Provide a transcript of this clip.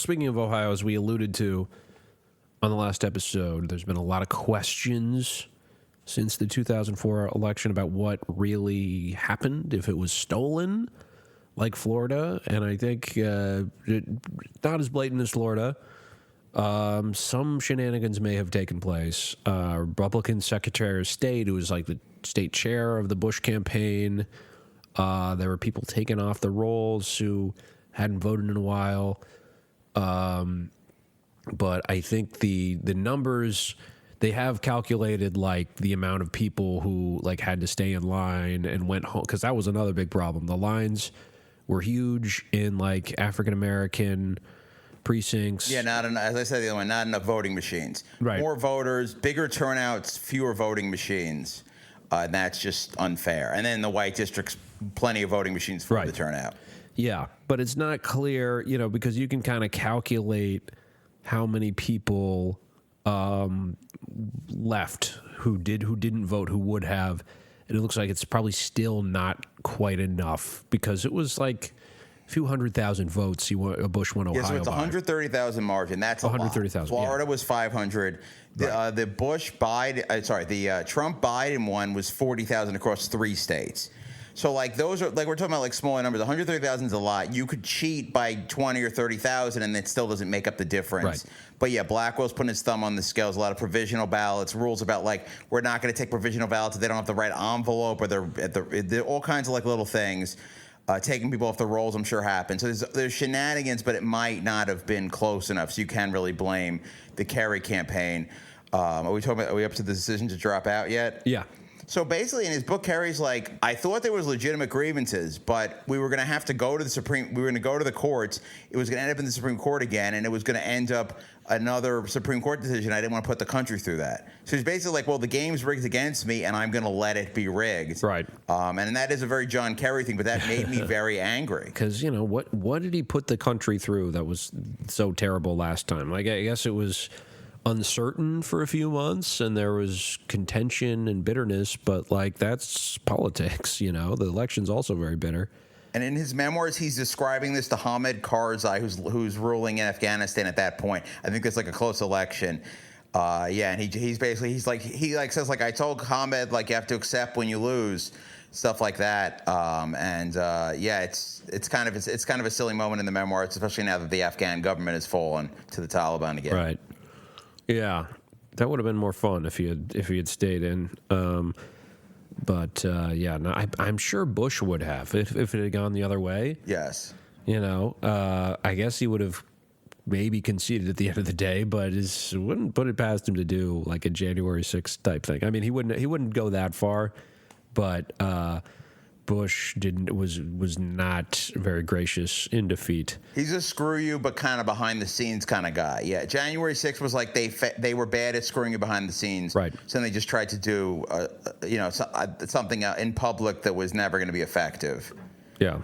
Speaking of Ohio, as we alluded to on the last episode, there's been a lot of questions since the 2004 election about what really happened, if it was stolen, like Florida. And I think not as blatant as Florida. Some shenanigans may have taken place. Republican Secretary of State, who was like the state chair of the Bush campaign, there were people taken off the rolls who hadn't voted in a while. But I think the numbers, they have calculated like the amount of people who like had to stay in line and went home, because that was another big problem. The lines were huge in like African American precincts. Yeah, as I said the other one, not enough voting machines. Right. More voters, bigger turnouts, fewer voting machines. And that's just unfair. And then in the white districts, plenty of voting machines for the turnout. Yeah, but it's not clear, because you can kind of calculate how many people left who didn't vote, who would have. And it looks like it's probably still not quite enough, because it was like a few 100,000 votes Bush won Ohio. Yeah, so it's 130,000 margin. That's 130,000. Florida was 500. The Trump Biden one was 40,000 across 3 states. So like those are like, we're talking about like smaller numbers. 130,000 is a lot. You could cheat by 20 or 30,000, and it still doesn't make up the difference. Right. But yeah, Blackwell's putting his thumb on the scales. A lot of provisional ballots, rules about like we're not going to take provisional ballots if they don't have the right envelope, or they're all kinds of like little things. Taking people off the rolls, I'm sure, happened. So there's shenanigans, but it might not have been close enough. So you can really blame the Kerry campaign. Are we up to the decision to drop out yet? Yeah. So basically, in his book, Kerry's like, I thought there was legitimate grievances, but we were going to have to go to we were going to go to the courts. It was going to end up in the Supreme Court again, and it was going to end up another Supreme Court decision. I didn't want to put the country through that. So he's basically like, well, the game's rigged against me, and I'm going to let it be rigged. Right. And that is a very John Kerry thing, but that made me very angry. Because, what did he put the country through that was so terrible last time? Like, I guess it was uncertain for a few months, and there was contention and bitterness, but like that's politics. The election's also very bitter. And in his memoirs, he's describing this to Hamid Karzai, who's ruling in Afghanistan at that point. I think it's like a close election. And he says like, I told Hamid, like, you have to accept when you lose, stuff like that. It's kind of a silly moment in the memoirs, especially now that the Afghan government has fallen to the Taliban again. Right. Yeah, that would have been more fun if he had stayed in. I'm sure Bush would have if it had gone the other way. Yes. I guess he would have maybe conceded at the end of the day, but wouldn't put it past him to do like a January 6th type thing. I mean, he wouldn't go that far, but Bush was not very gracious in defeat. He's a screw you, but kind of behind the scenes kind of guy. Yeah, January 6th was like they were bad at screwing you behind the scenes. Right. So they just tried to do something in public that was never going to be effective. Yeah.